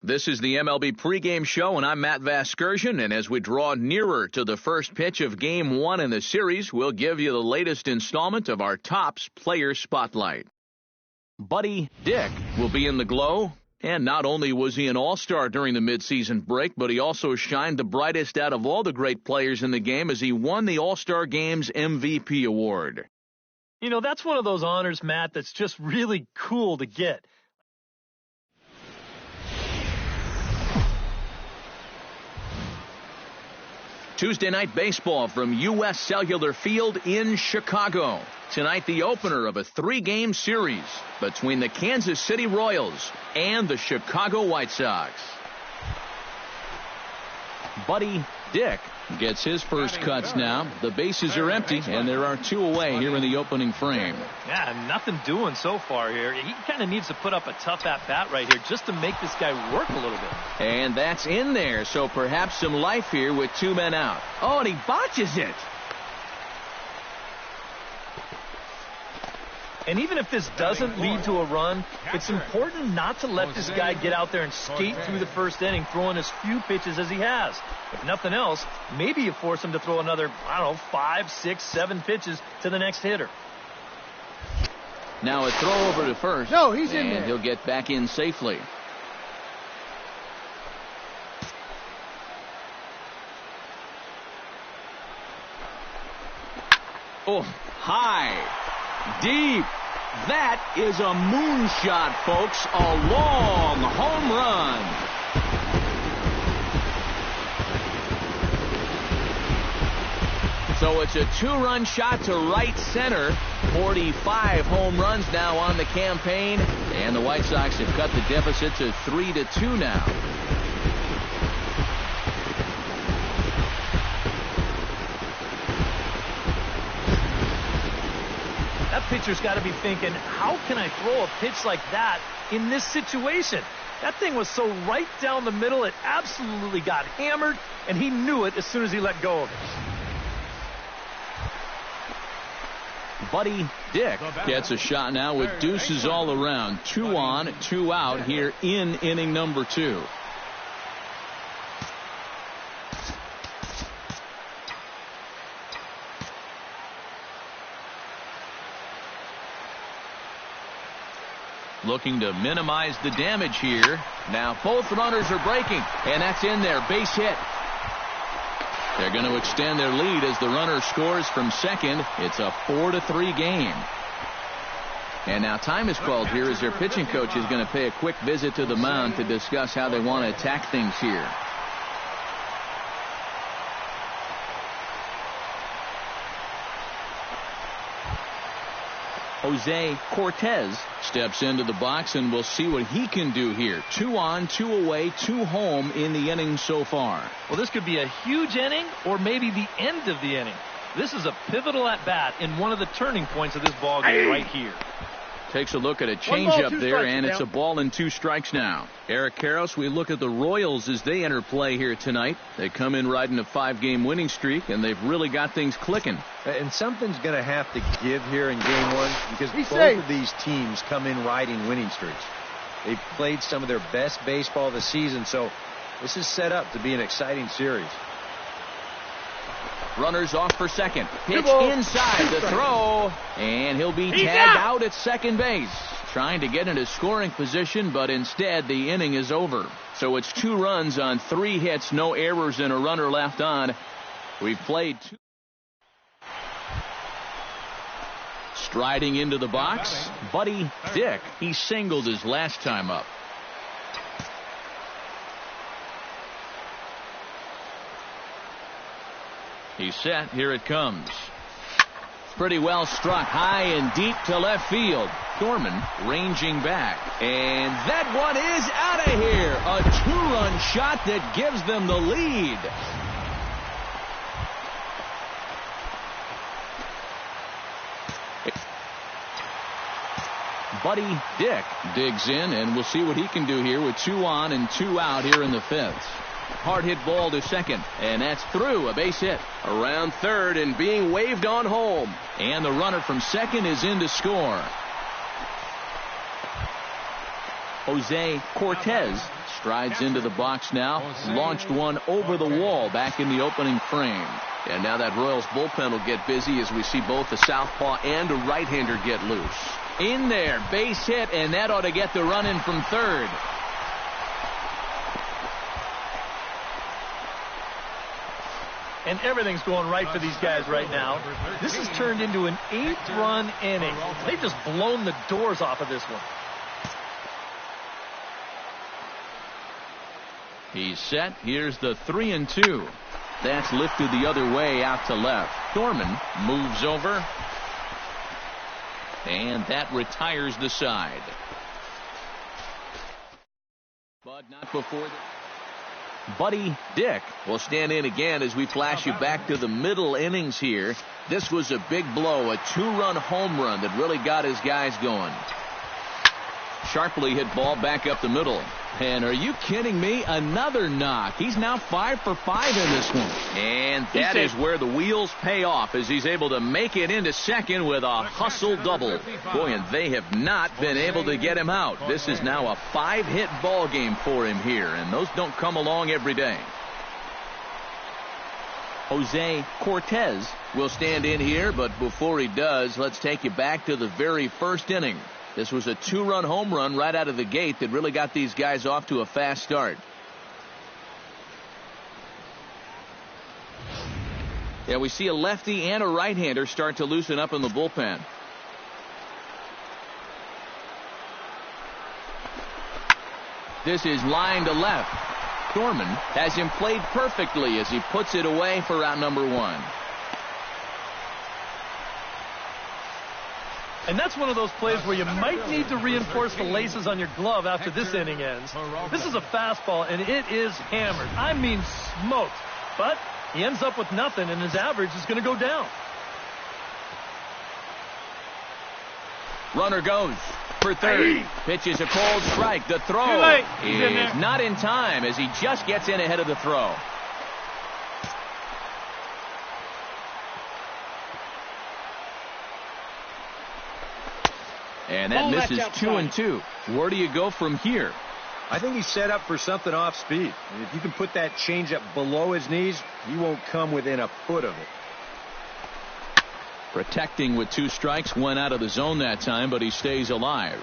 This is the MLB pregame show, and I'm Matt Vasgersian, and as we draw nearer to the first pitch of Game 1 in the series, we'll give you the latest installment of our Topps Player Spotlight. Buddy Dick will be in the glow, and not only was he an all-star during the midseason break, but he also shined the brightest out of all the great players in the game as he won the All-Star Game's MVP award. You know, that's one of those honors, Matt, that's just really cool to get. Tuesday night baseball from U.S. Cellular Field in Chicago. Tonight, the opener of a 3-game series between the Kansas City Royals and the Chicago White Sox. Buddy Dick gets his first cuts now. The bases are empty, and there are 2 away here in the opening frame. Yeah, nothing doing so far here. He kind of needs to put up a tough at-bat right here just to make this guy work a little bit. And that's in there, so perhaps some life here with 2 men out. Oh, and he botches it. And even if this doesn't lead to a run, it's important not to let this guy get out there and skate through the first inning, throwing as few pitches as he has. If nothing else, maybe you force him to throw another, 5, 6, 7 pitches to the next hitter. Now a throw over to first. No, he's in there. And he'll get back in safely. Oh, high, deep. That is a moonshot, folks. A long home run. So it's a 2-run shot to right center. 45 home runs now on the campaign. And the White Sox have cut the deficit to 3-2 now. That pitcher's got to be thinking, how can I throw a pitch like that in this situation? That thing was so right down the middle, it absolutely got hammered, and he knew it as soon as he let go of it. Buddy Dick gets a shot now with deuces all around. 2 on, 2 out here in inning number 2. Looking to minimize the damage here. Now both runners are breaking, and that's in there. Base hit. They're going to extend their lead as the runner scores from second. It's a 4-3 game. And now time is called here as their pitching coach is going to pay a quick visit to the mound to discuss how they want to attack things here. Jose Cortez steps into the box, and we'll see what he can do here. 2 on, 2 away, 2 home in the inning so far. Well, this could be a huge inning or maybe the end of the inning. This is a pivotal at-bat in one of the turning points of this ballgame right here. Takes a look at a changeup there, and it's a ball and 2 strikes now. Eric Karros, we look at the Royals as they enter play here tonight. They come in riding a 5-game winning streak, and they've really got things clicking. And something's going to have to give here in Game 1 because both of these teams come in riding winning streaks. They've played some of their best baseball this season, so this is set up to be an exciting series. Runners off for second. Pitch inside the throw, and he'll be tagged out at second base. Trying to get into scoring position, but instead the inning is over. So it's 2 runs on 3 hits, no errors, and a runner left on. We've played 2. Striding into the box, Buddy Dick. He singled his last time up. He's set. Here it comes. Pretty well struck high and deep to left field. Gorman ranging back. And that one is out of here. A 2-run shot that gives them the lead. Buddy Dick digs in, and we'll see what he can do here with 2 on and 2 out here in the 5th. Hard hit ball to second, and that's through. A base hit around third and being waved on home. And the runner from second is in to score. Jose Cortez strides into the box now. Launched one over the wall back in the opening frame. And now that Royals bullpen will get busy as we see both a southpaw and a right-hander get loose. In there, base hit, and that ought to get the run in from third. And everything's going right for these guys right now. This has turned into an 8-run inning. They've just blown the doors off of this one. He's set. Here's the 3-2. That's lifted the other way out to left. Dorman moves over. And that retires the side. But not before Buddy Dick will stand in again as we flash you back to the middle innings here. This was a big blow, a 2-run home run that really got his guys going. Sharply hit ball back up the middle. And are you kidding me? Another knock. He's now 5 for 5 in this one. And that is where the wheels pay off as he's able to make it into second with a hustle double. Boy, and they have not been able to get him out. This is now a 5-hit ball game for him here, and those don't come along every day. Jose Cortez will stand in here, but before he does, let's take you back to the very first inning. This was a 2-run home run right out of the gate that really got these guys off to a fast start. Yeah, we see a lefty and a right-hander start to loosen up in the bullpen. This is line to left. Dorman has him played perfectly as he puts it away for out number 1. And that's one of those plays where you might need to reinforce the laces on your glove after this inning ends. This is a fastball, and it is hammered. I mean smoked. But he ends up with nothing, and his average is going to go down. Runner goes for third. Pitches a cold strike. The throw is not in time as he just gets in ahead of the throw. And that misses 2-2. Where do you go from here? I think he's set up for something off speed. If you can put that changeup below his knees, he won't come within a foot of it. Protecting with 2 strikes, went out of the zone that time, but he stays alive.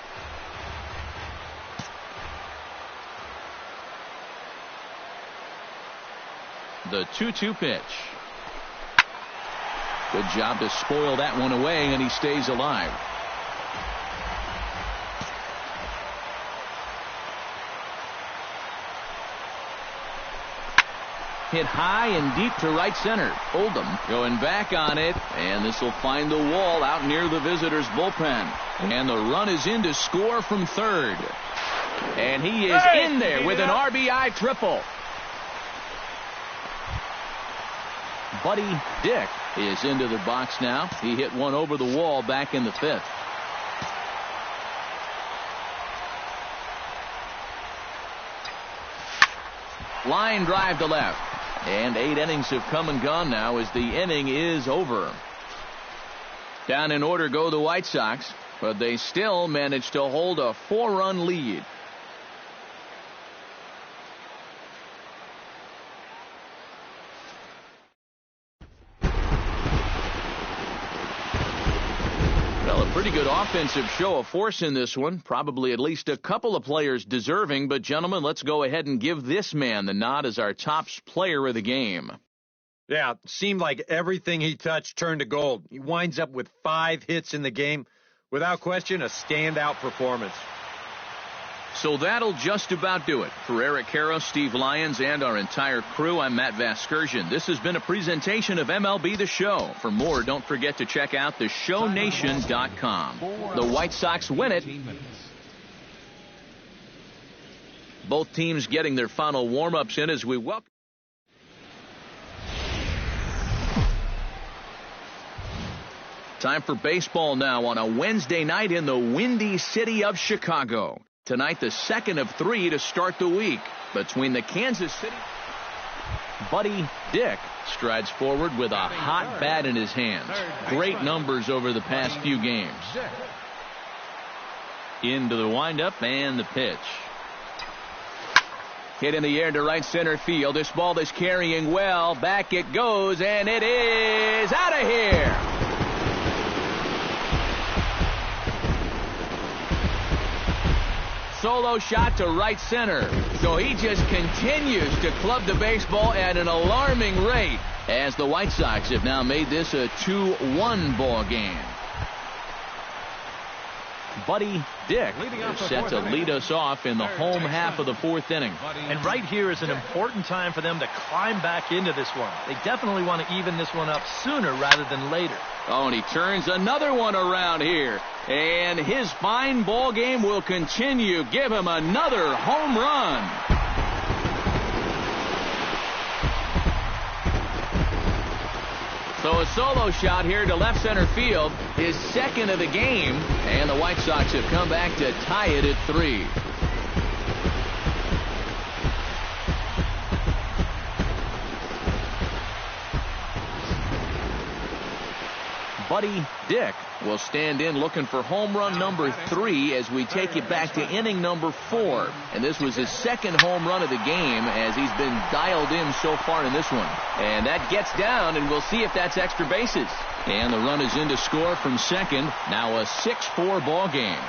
The 2-2 pitch. Good job to spoil that one away, and he stays alive. Hit high and deep to right center. Oldham going back on it, and this will find the wall out near the visitors' bullpen. And the run is in to score from third. And he is in there with an RBI triple. Buddy Dick is into the box now. He hit one over the wall back in the 5th. Line drive to left. And 8 innings have come and gone now as the inning is over. Down in order go the White Sox, but they still manage to hold a 4-run lead. Pretty good offensive show of force in this one. Probably at least a couple of players deserving. But, gentlemen, let's go ahead and give this man the nod as our top player of the game. Yeah, it seemed like everything he touched turned to gold. He winds up with 5 hits in the game. Without question, a standout performance. So that'll just about do it. For Eric Karros, Steve Lyons, and our entire crew, I'm Matt Vasgersian. This has been a presentation of MLB The Show. For more, don't forget to check out theshownation.com. The White Sox win it. Both teams getting their final warm-ups in as we welcome. Time for baseball now on a Wednesday night in the windy city of Chicago. Tonight, the second of 3 to start the week between the Kansas City. Buddy Dick strides forward with a hot bat in his hands. Great numbers over the past few games. Into the windup and the pitch. Hit in the air to right center field. This ball is carrying well. Back it goes, and it is out of here. Solo shot to right center. So he just continues to club the baseball at an alarming rate as the White Sox have now made this a 2-1 ball game. Buddy Dick is set to lead us off in the home half of the fourth inning. And right here is an important time for them to climb back into this one. They definitely want to even this one up sooner rather than later. Oh, and he turns another one around here. And his fine ball game will continue. Give him another home run. So a solo shot here to left center field, his second of the game, and the White Sox have come back to tie it at 3. Buddy Dick will stand in looking for home run number 3 as we take it back to inning number 4. And this was his second home run of the game as he's been dialed in so far in this one. And that gets down, and we'll see if that's extra bases. And the run is in to score from second. Now a 6-4 ball game.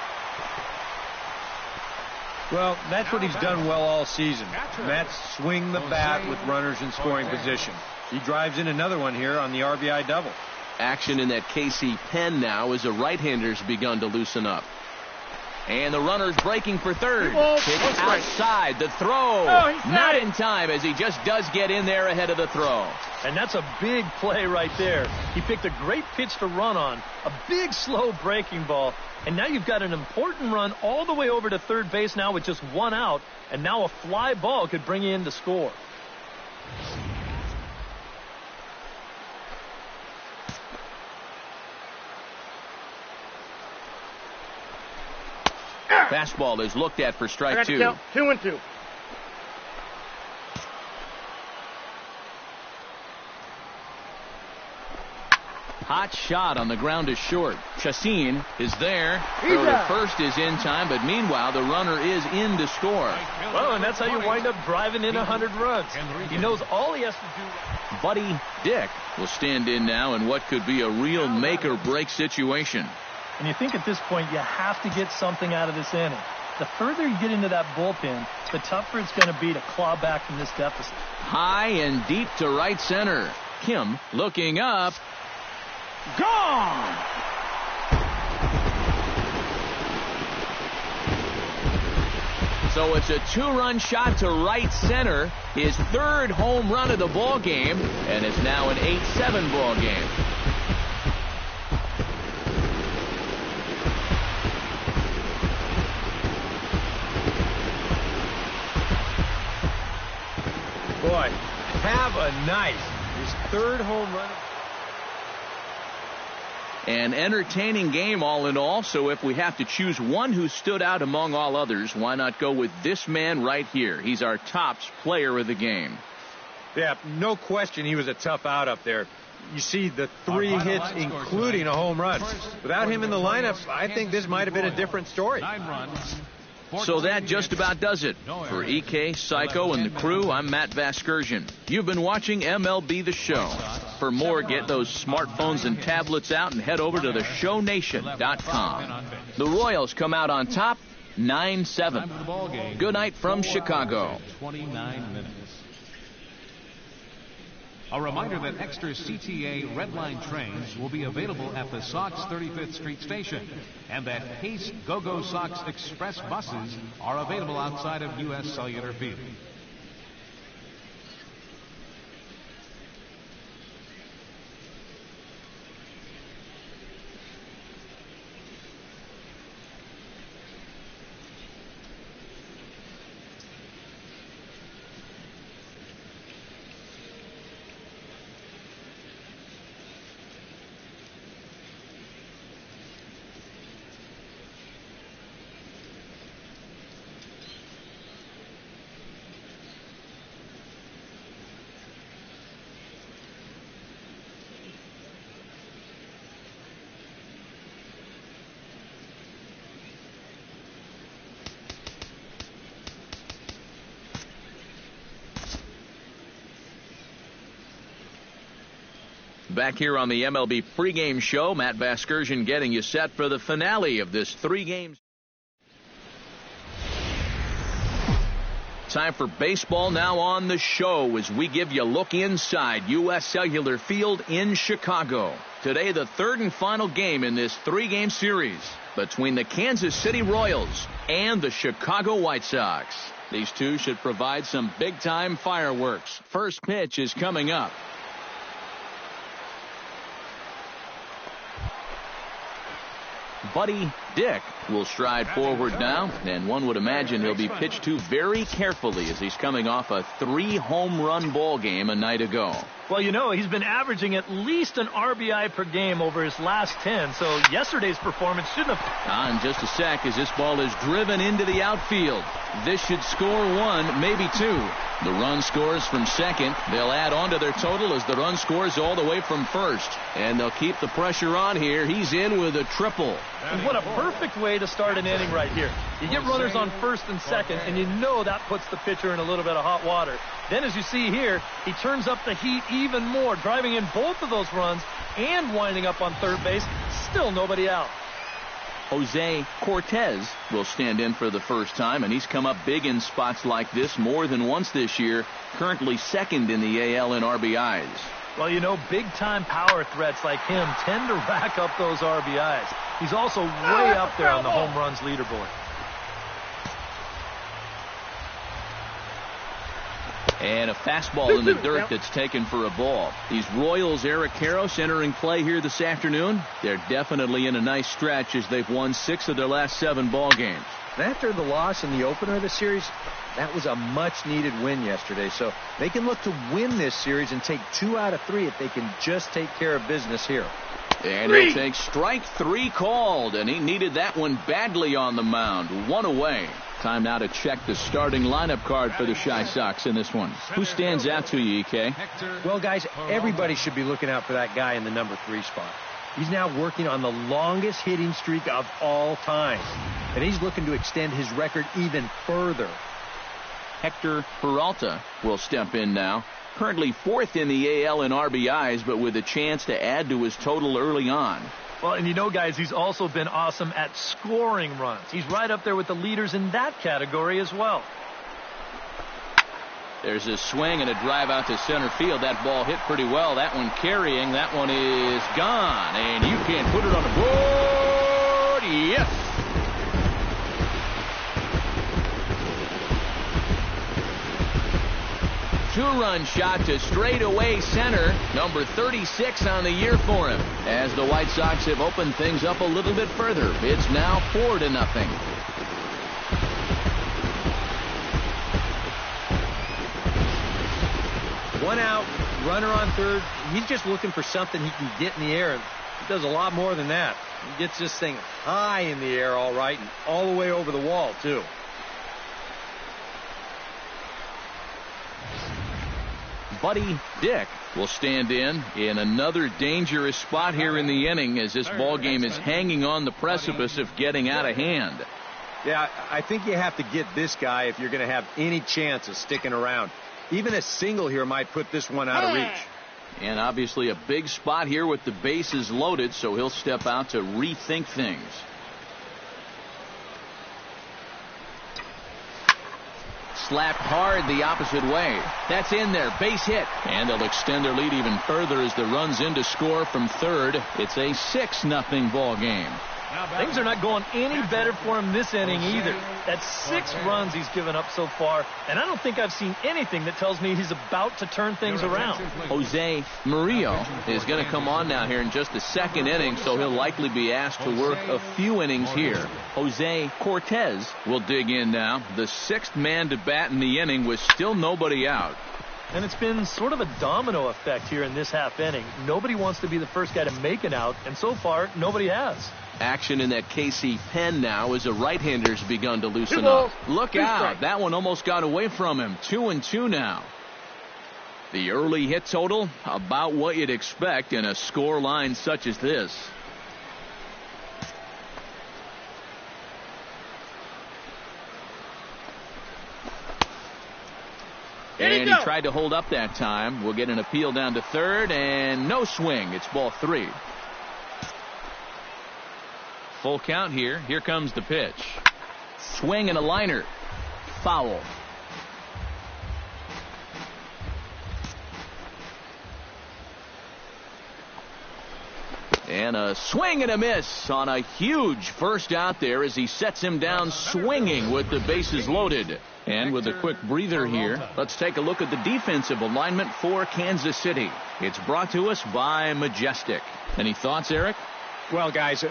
Well, that's what he's done well all season. That's swing the bat with runners in scoring position. He drives in another one here on the RBI double. Action in that KC pen now as the right-hander's begun to loosen up. And the runner's breaking for third. Hit outside. The throw. Not in time as he just does get in there ahead of the throw. And that's a big play right there. He picked a great pitch to run on. A big, slow breaking ball. And now you've got an important run all the way over to third base now with just one out. And now a fly ball could bring you in to score. Fastball is looked at for strike 2. 2-2. Hot shot on the ground is short. Chacin is there. Throw to first is in time, but meanwhile the runner is in to score. Well, and that's how you wind up driving in 100 runs. He knows all he has to do. Buddy Dick will stand in now in what could be a real make-or-break situation. And you think at this point you have to get something out of this inning. The further you get into that bullpen, the tougher it's going to be to claw back from this deficit. High and deep to right center. Kim looking up. Gone! So it's a 2-run shot to right center. His third home run of the ball game, and it's now an 8-7 ball game. Boy, have a night. His third home run. An entertaining game all in all, so if we have to choose one who stood out among all others, why not go with this man right here? He's our tops player of the game. Yeah, no question he was a tough out up there. You see the 3 hits, including a home run. Without him in the lineup, I think this might have been a different story. 9 runs. So that just about does it. For EK, Psycho, and the crew, I'm Matt Vasgersian. You've been watching MLB The Show. For more, get those smartphones and tablets out and head over to theshownation.com. The Royals come out on top, 9-7. Good night from Chicago. 29 minutes. A reminder that extra CTA Red Line trains will be available at the Sox 35th Street station, and that Pace Go-Go Sox Express buses are available outside of U.S. Cellular Field. Back here on the MLB pregame show, Matt Vasgersian getting you set for the finale of this 3-game. Time for baseball now on the show as we give you a look inside U.S. Cellular Field in Chicago. Today, the third and final game in this 3-game series between the Kansas City Royals and the Chicago White Sox. These two should provide some big-time fireworks. First pitch is coming up. Buddy Dick will stride forward now, and one would imagine he'll be pitched to very carefully as he's coming off a 3-home-run ball game a night ago. Well, you know, he's been averaging at least an RBI per game over his last 10, so yesterday's performance shouldn't have... In just a sec as this ball is driven into the outfield. This should score 1, maybe 2. The run scores from second. They'll add on to their total as the run scores all the way from first. And they'll keep the pressure on here. He's in with a triple. And what a perfect way to start an inning right here. You get runners on first and second, and you know that puts the pitcher in a little bit of hot water. Then, as you see here, he turns up the heat even more, driving in both of those runs and winding up on third base. Still nobody out. Jose Cortez will stand in for the first time, and he's come up big in spots like this more than once this year, currently second in the AL in RBIs. Well, you know, big-time power threats like him tend to rack up those RBIs. He's also way up there on the home runs leaderboard. And a fastball in the dirt that's taken for a ball. These Royals, Eric Karros entering play here this afternoon. They're definitely in a nice stretch as they've won 6 of their last 7 ball games. And after the loss in the opener of the series, that was a much-needed win yesterday. So they can look to win this series and take 2 out of 3 if they can just take care of business here. And he'll take strike 3 called, and he needed that one badly on the mound. 1 away. Time now to check the starting lineup card for the Chi Sox in this one. Who stands out to you, EK? Well, guys, everybody should be looking out for that guy in the number 3 spot. He's now working on the longest hitting streak of all time, and he's looking to extend his record even further. Hector Peralta will step in now. Currently 4th in the AL in RBIs, but with a chance to add to his total early on. Well, and you know, guys, he's also been awesome at scoring runs. He's right up there with the leaders in that category as well. There's a swing and a drive out to center field. That ball hit pretty well. That one carrying. That one is gone. And you can't put it on the board. Yes. Two-run shot to straightaway center. Number 36 on the year for him. As the White Sox have opened things up a little bit further. It's now 4-0. One out, runner on third. He's just looking for something he can get in the air. He does a lot more than that. He gets this thing high in the air all right and all the way over the wall, too. Buddy Dick will stand in another dangerous spot here in the inning as this ball game is hanging on the precipice of getting out of hand. Yeah, I think you have to get this guy if you're going to have any chance of sticking around. Even a single here might put this one out of reach. And obviously a big spot here with the bases loaded, so he'll step out to rethink things. Slapped hard the opposite way. That's in there. Base hit. And they'll extend their lead even further as the run's in to score from third. It's a 6-0 ball game. Things are not going any better for him this inning either. That's 6 runs he's given up so far, and I don't think I've seen anything that tells me he's about to turn things around. Jose Murillo is going to come on now here in just the 2nd inning, so he'll likely be asked to work a few innings here. Jose Cortez will dig in now, the 6th man to bat in the inning with still nobody out. And it's been sort of a domino effect here in this half inning. Nobody wants to be the first guy to make an out, and so far, nobody has. Action in that KC pen now as a right-hander's begun to loosen up. Look out. That one almost got away from him. 2-2 now. The early hit total, about what you'd expect in a score line such as this. And he tried to hold up that time. We'll get an appeal down to third, and no swing. It's ball 3. Full count here. Here comes the pitch. Swing and a liner. Foul. And a swing and a miss on a huge first out there as he sets him down swinging with the bases loaded. And with a quick breather here, let's take a look at the defensive alignment for Kansas City. It's brought to us by Majestic. Any thoughts, Eric? Well, guys,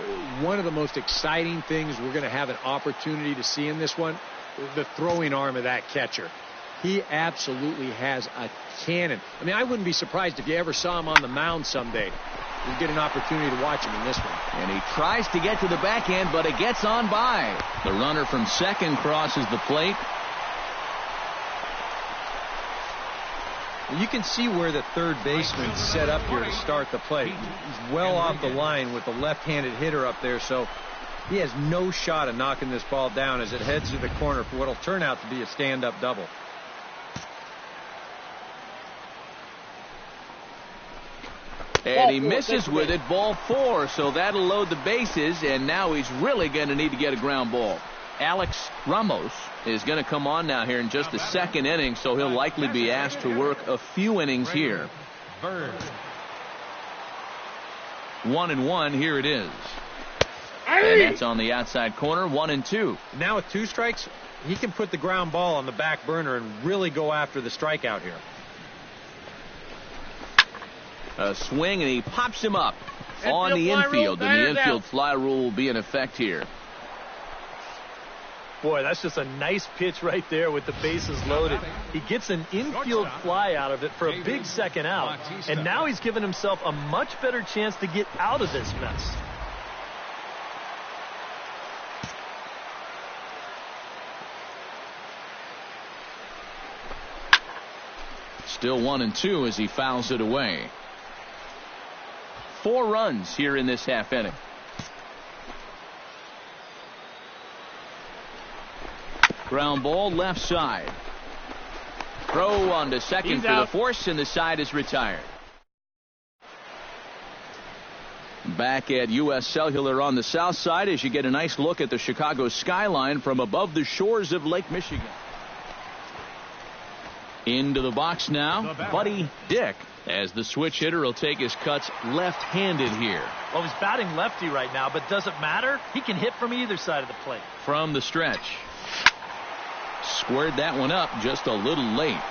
one of the most exciting things we're going to have an opportunity to see in this one, the throwing arm of that catcher. He absolutely has a cannon. I mean, I wouldn't be surprised if you ever saw him on the mound someday. You'll get an opportunity to watch him in this one. And he tries to get to the backhand, but it gets on by. The runner from second crosses the plate. You can see where the third baseman set up here to start the play. He's well off the line with the left-handed hitter up there, so he has no shot of knocking this ball down as it heads to the corner for what will turn out to be a stand-up double. And he misses with it, ball 4, so that'll load the bases, and now he's really going to need to get a ground ball. Alex Ramos is going to come on now here in just the second inning, so he'll likely be asked to work a few innings here. 1-1, here it is. And that's on the outside corner, 1-2. Now with 2 strikes, he can put the ground ball on the back burner and really go after the strikeout here. A swing, and he pops him up on the infield, and the infield fly rule will be in effect here. Boy, that's just a nice pitch right there with the bases loaded. He gets an infield fly out of it for a big second out, and now he's given himself a much better chance to get out of this mess. Still 1-2 as he fouls it away. 4 runs here in this half inning. Ground ball left side. Throw on to second for the force, and the side is retired. Back at U.S. Cellular on the south side as you get a nice look at the Chicago skyline from above the shores of Lake Michigan. Into the box now, Buddy Dick, as the switch hitter will take his cuts left-handed here. Well, he's batting lefty right now, but does it matter? He can hit from either side of the plate. From the stretch. Squared that one up just a little late.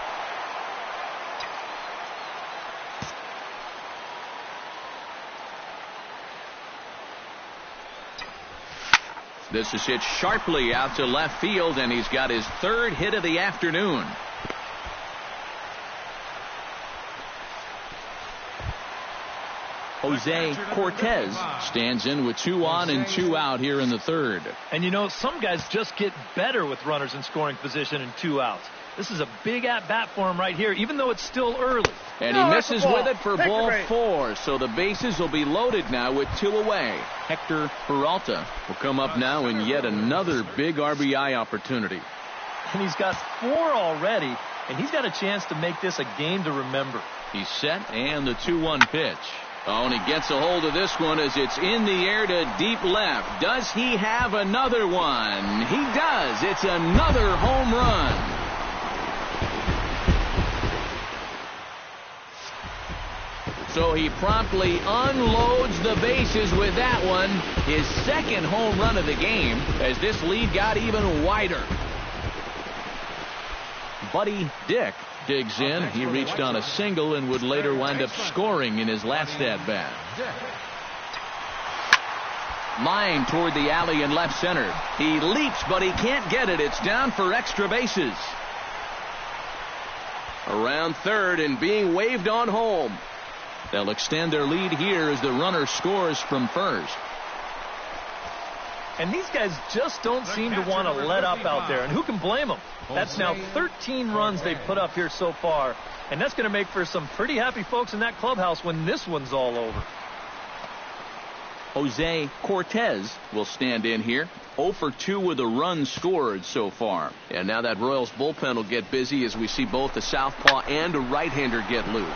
This is hit sharply out to left field, and he's got his 3rd hit of the afternoon. Jose Cortez stands in with 2 on and 2 out here in the 3rd. And you know, some guys just get better with runners in scoring position and 2 outs. This is a big at-bat for him right here, even though it's still early. And he misses with it for ball 4, so the bases will be loaded now with 2 away. Hector Peralta will come up now in yet another big RBI opportunity. And he's got 4 already, and he's got a chance to make this a game to remember. He's set, and the 2-1 pitch. Oh, and he gets a hold of this one as it's in the air to deep left. Does he have another one? He does. It's another home run. So he promptly unloads the bases with that one. His 2nd home run of the game as this lead got even wider. Buddy Dick digs in. He reached on a single and would later wind up scoring in his last at-bat. Line toward the alley in left center. He leaps, but he can't get it. It's down for extra bases. Around third and being waved on home. They'll extend their lead here as the runner scores from first. And these guys just don't seem to want to let up out there. And who can blame them? That's now 13 runs they've put up here so far. And that's going to make for some pretty happy folks in that clubhouse when this one's all over. Jose Cortez will stand in here. 0 for 2 with a run scored so far. And now that Royals bullpen will get busy as we see both the southpaw and a right-hander get loose.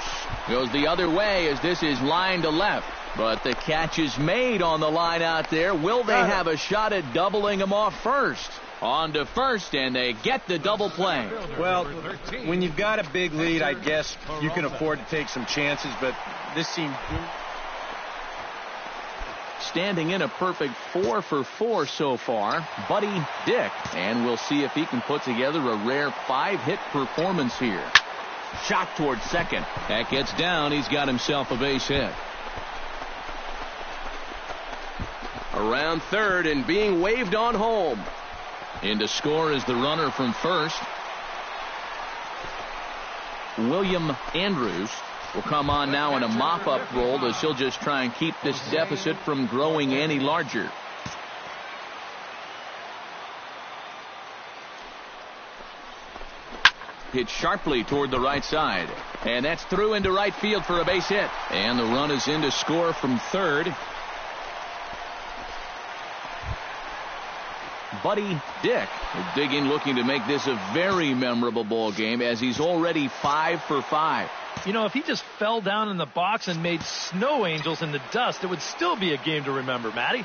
Goes the other way as this is line to left. But the catch is made on the line out there. Will they have a shot at doubling him off first? On to first, and they get the double play. Well, when you've got a big lead, I guess you can afford to take some chances, but this seems... Standing in a perfect 4 for 4 so far, Buddy Dick. And we'll see if he can put together a rare 5-hit performance here. Shot towards second. That gets down. He's got himself a base hit. Around third and being waved on home. In to score is the runner from first. William Andrews will come on now in a mop-up role as he'll just try and keep this deficit from growing any larger. Hit sharply toward the right side. And that's through into right field for a base hit. And the run is in to score from third. Buddy Dick will dig in, looking to make this a very memorable ball game as he's already 5 for 5. You know, if he just fell down in the box and made snow angels in the dust, it would still be a game to remember, Matty.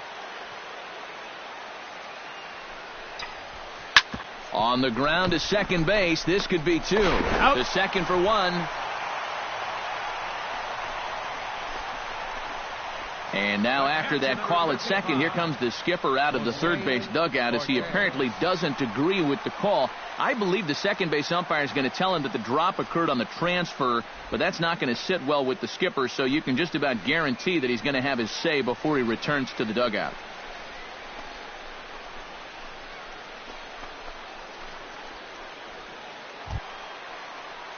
On the ground to second base. This could be 2. Out. The second for 1. And now after that call at second, here comes the skipper out of the third base dugout as he apparently doesn't agree with the call. I believe the second base umpire is going to tell him that the drop occurred on the transfer, but that's not going to sit well with the skipper, so you can just about guarantee that he's going to have his say before he returns to the dugout.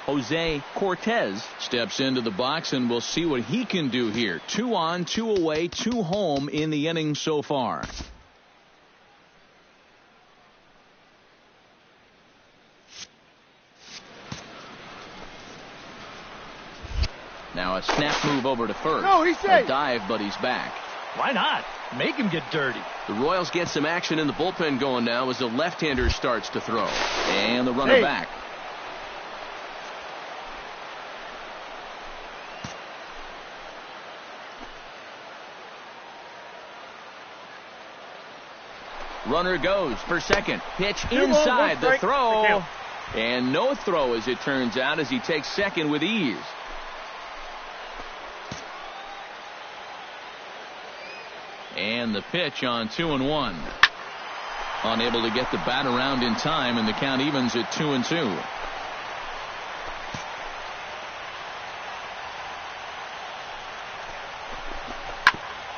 Jose Cortez steps into the box, and we'll see what he can do here. 2 on, 2 away, 2 home in the inning so far. Now a snap move over to first. No, he's safe. A dive, but he's back. Why not? Make him get dirty. The Royals get some action in the bullpen going now as the left-hander starts to throw. And the runner back. Runner goes for second. Pitch inside the throw. And no throw, as it turns out, as he takes second with ease. And the pitch on 2-1. Unable to get the bat around in time, and the count evens at 2-2.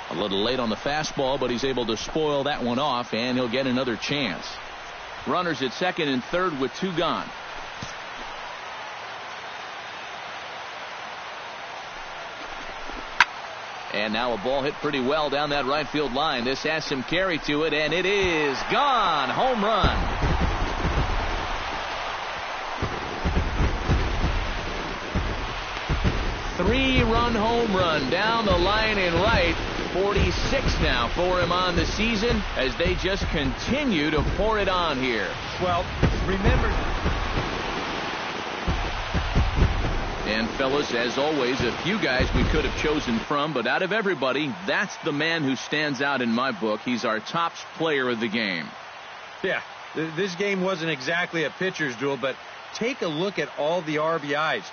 A little late on the fastball, but he's able to spoil that one off, and he'll get another chance. Runners at second and third with 2 gone. And now a ball hit pretty well down that right field line. This has some carry to it, and it is gone. Home run. Three-run home run down the line in right. 46 now for him on the season as they just continue to pour it on here. Well, remember... And fellas, as always, a few guys we could have chosen from, but out of everybody, that's the man who stands out in my book. He's our top player of the game. Yeah, this game wasn't exactly a pitcher's duel, but take a look at all the RBIs.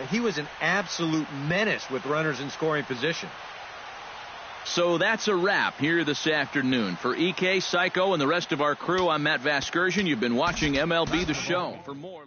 He was an absolute menace with runners in scoring position. So that's a wrap here this afternoon. For EK, Psycho, and the rest of our crew, I'm Matt Vasgersian. You've been watching MLB The Show. For more